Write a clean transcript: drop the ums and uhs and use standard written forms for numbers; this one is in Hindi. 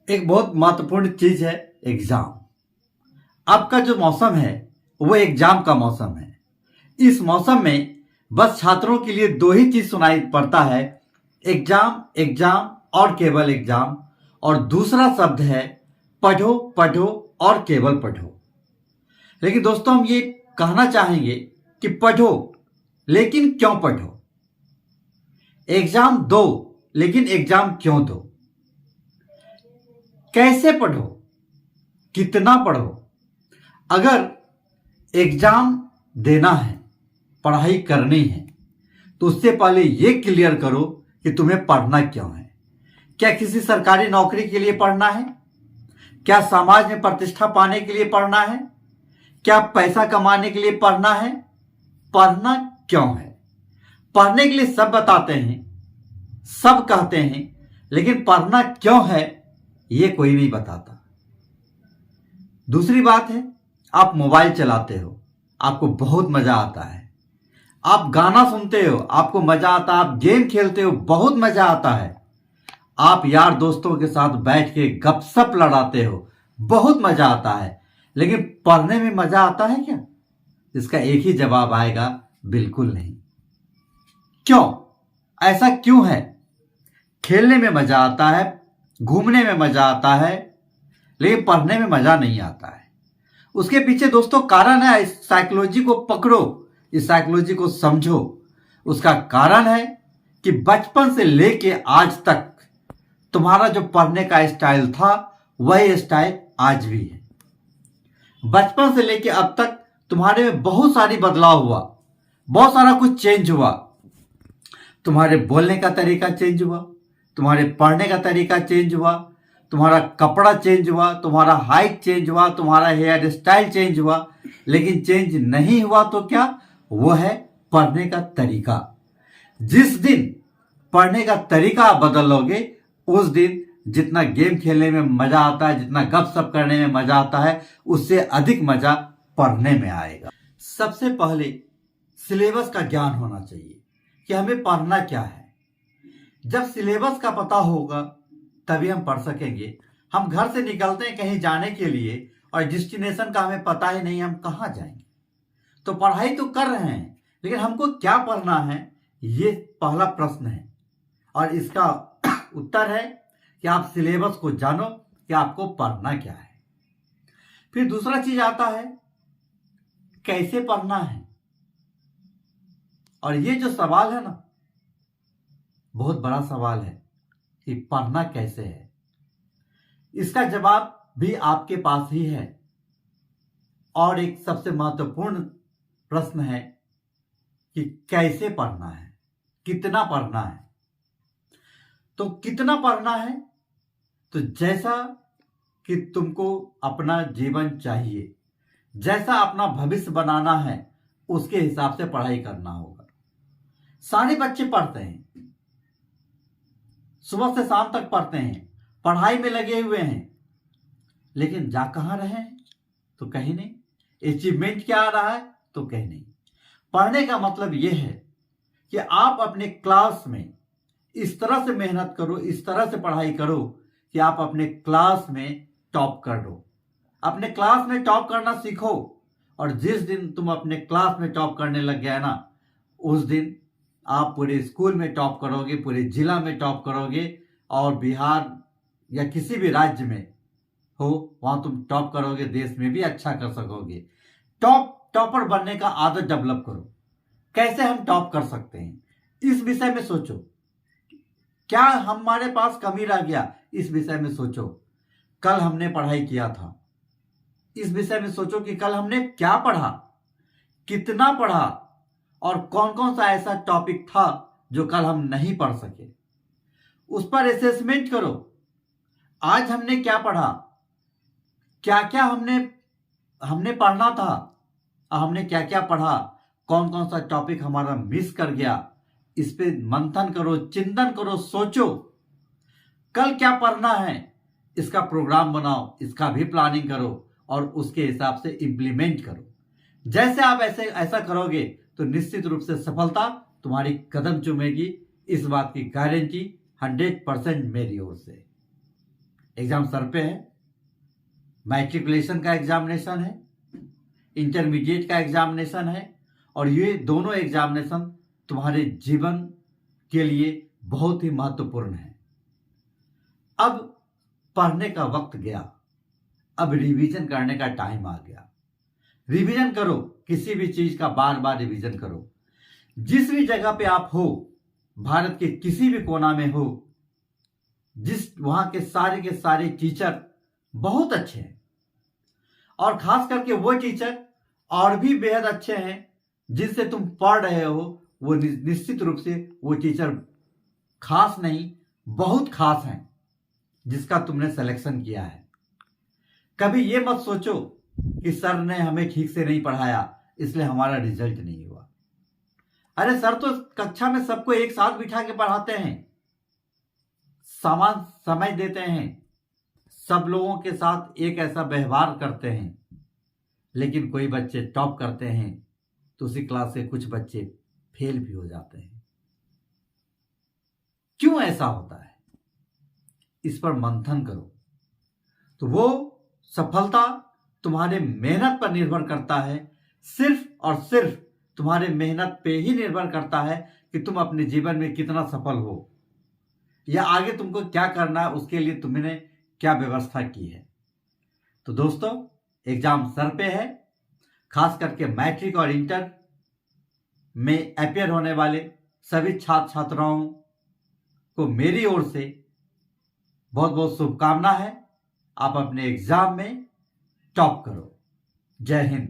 एक बहुत महत्वपूर्ण चीज है एग्जाम। आपका जो मौसम है वो एग्जाम का मौसम है। इस मौसम में बस छात्रों के लिए दो ही चीज सुनाई पड़ता है, एग्जाम एग्जाम और केवल एग्जाम। और दूसरा शब्द है पढ़ो पढ़ो और केवल पढ़ो। लेकिन दोस्तों हम ये कहना चाहेंगे कि पढ़ो, लेकिन क्यों पढ़ो? एग्जाम दो, लेकिन एग्जाम क्यों दो? कैसे पढ़ो, कितना पढ़ो? अगर एग्जाम देना है, पढ़ाई करनी है, तो उससे पहले यह क्लियर करो कि तुम्हें पढ़ना क्यों है। क्या किसी सरकारी नौकरी के लिए पढ़ना है? क्या समाज में प्रतिष्ठा पाने के लिए पढ़ना है? क्या पैसा कमाने के लिए पढ़ना है? पढ़ना क्यों है? पढ़ने के लिए सब बताते हैं, सब कहते हैं, लेकिन पढ़ना क्यों है ये कोई नहीं बताता। दूसरी बात है, आप मोबाइल चलाते हो, आपको बहुत मजा आता है। आप गाना सुनते हो, आपको मजा आता है। आप गेम खेलते हो, बहुत मजा आता है। आप यार दोस्तों के साथ बैठ के गपशप लड़ाते हो, बहुत मजा आता है। लेकिन पढ़ने में मजा आता है क्या? इसका एक ही जवाब आएगा, बिल्कुल नहीं। क्यों? ऐसा क्यों है? खेलने में मजा आता है, घूमने में मजा आता है, लेकिन पढ़ने में मजा नहीं आता है। उसके पीछे दोस्तों कारण है। इस साइकोलॉजी को पकड़ो, इस साइकोलॉजी को समझो। उसका कारण है कि बचपन से लेके आज तक तुम्हारा जो पढ़ने का स्टाइल था वही स्टाइल आज भी है। बचपन से लेके अब तक तुम्हारे में बहुत सारी बदलाव हुआ, बहुत सारा कुछ चेंज हुआ। तुम्हारे बोलने का तरीका चेंज हुआ, तुम्हारे पढ़ने का तरीका चेंज हुआ, तुम्हारा कपड़ा चेंज हुआ, तुम्हारा हाइट चेंज हुआ, तुम्हारा हेयर स्टाइल चेंज हुआ। लेकिन चेंज नहीं हुआ तो क्या? वो है पढ़ने का तरीका। जिस दिन पढ़ने का तरीका आप बदलोगे, उस दिन जितना गेम खेलने में मजा आता है, जितना गपशप करने में मजा आता है, उससे अधिक मजा पढ़ने में आएगा। सबसे पहले सिलेबस का ज्ञान होना चाहिए कि हमें पढ़ना क्या है। जब सिलेबस का पता होगा तभी हम पढ़ सकेंगे। हम घर से निकलते हैं कहीं जाने के लिए और डेस्टिनेशन का हमें पता ही नहीं, हम कहाँ जाएंगे? तो पढ़ाई तो कर रहे हैं, लेकिन हमको क्या पढ़ना है, ये पहला प्रश्न है। और इसका उत्तर है कि आप सिलेबस को जानो कि आपको पढ़ना क्या है। फिर दूसरा चीज आता है, कैसे पढ़ना है। और ये जो सवाल है ना, बहुत बड़ा सवाल है कि पढ़ना कैसे है। इसका जवाब भी आपके पास ही है। और एक सबसे महत्वपूर्ण प्रश्न है कि कैसे पढ़ना है, कितना पढ़ना है। तो कितना पढ़ना है, तो जैसा कि तुमको अपना जीवन चाहिए, जैसा अपना भविष्य बनाना है, उसके हिसाब से पढ़ाई करना होगा। सारे बच्चे पढ़ते हैं, सुबह से शाम तक पढ़ते हैं, पढ़ाई में लगे हुए हैं, लेकिन जा कहां रहे हैं? तो कहीं नहीं। अचीवमेंट क्या आ रहा है? तो कहीं नहीं। पढ़ने का मतलब यह है कि आप अपने क्लास में इस तरह से मेहनत करो, इस तरह से पढ़ाई करो कि आप अपने क्लास में टॉप कर दो। अपने क्लास में टॉप करना सीखो। और जिस दिन तुम अपने क्लास में टॉप करने लग गया ना, उस दिन आप पूरे स्कूल में टॉप करोगे, पूरे जिला में टॉप करोगे, और बिहार या किसी भी राज्य में हो वहां तुम टॉप करोगे, देश में भी अच्छा कर सकोगे। टॉपर बनने का आदत डेवलप करो। कैसे हम टॉप कर सकते हैं, इस विषय में सोचो। क्या हमारे पास कमी रह गया, इस विषय में सोचो। कल हमने पढ़ाई किया था, इस विषय में सोचो कि कल हमने क्या पढ़ा, कितना पढ़ा, और कौन कौन सा ऐसा टॉपिक था जो कल हम नहीं पढ़ सके। उस पर असेसमेंट करो। आज हमने क्या पढ़ा, क्या क्या हमने पढ़ना था, हमने क्या क्या पढ़ा, कौन कौन सा टॉपिक हमारा मिस कर गया। इस पे मंथन करो, चिंतन करो, सोचो कल क्या पढ़ना है, इसका प्रोग्राम बनाओ, इसका भी प्लानिंग करो और उसके हिसाब से इंप्लीमेंट करो। जैसे आप ऐसा करोगे तो निश्चित रूप से सफलता तुम्हारी कदम चूमेगी। इस बात की गारंटी 100% मेरी ओर से। एग्जाम सर पे है। मैट्रिकुलेशन का एग्जामिनेशन है, इंटरमीडिएट का एग्जामिनेशन है, और ये दोनों एग्जामिनेशन तुम्हारे जीवन के लिए बहुत ही महत्वपूर्ण है। अब पढ़ने का वक्त गया, अब रिवीजन करने का टाइम आ गया। रिवीजन करो, किसी भी चीज का बार बार रिवीजन करो। जिस भी जगह पे आप हो, भारत के किसी भी कोना में हो, वहां के सारे टीचर बहुत अच्छे हैं, और खास करके वो टीचर और भी बेहद अच्छे हैं जिनसे तुम पढ़ रहे हो। वो निश्चित रूप से वो टीचर खास नहीं, बहुत खास हैं जिसका तुमने सिलेक्शन किया है। कभी ये मत सोचो कि सर ने हमें ठीक से नहीं पढ़ाया इसलिए हमारा रिजल्ट नहीं हुआ। अरे सर तो कक्षा में सबको एक साथ बिठा के पढ़ाते हैं, समान समय देते हैं, सब लोगों के साथ एक ऐसा व्यवहार करते हैं। लेकिन कोई बच्चे टॉप करते हैं तो उसी क्लास के कुछ बच्चे फेल भी हो जाते हैं। क्यों ऐसा होता है, इस पर मंथन करो। तो वो सफलता तुम्हारे मेहनत पर निर्भर करता है, सिर्फ और सिर्फ तुम्हारे मेहनत पे ही निर्भर करता है कि तुम अपने जीवन में कितना सफल हो, या आगे तुमको क्या करना है, उसके लिए तुमने क्या व्यवस्था की है। तो दोस्तों, एग्जाम सर पे है। खास करके मैट्रिक और इंटर में अपियर होने वाले सभी छात्र छात्राओं को मेरी ओर से बहुत बहुत शुभकामना है। आप अपने एग्जाम में टॉप करो। जय हिंद।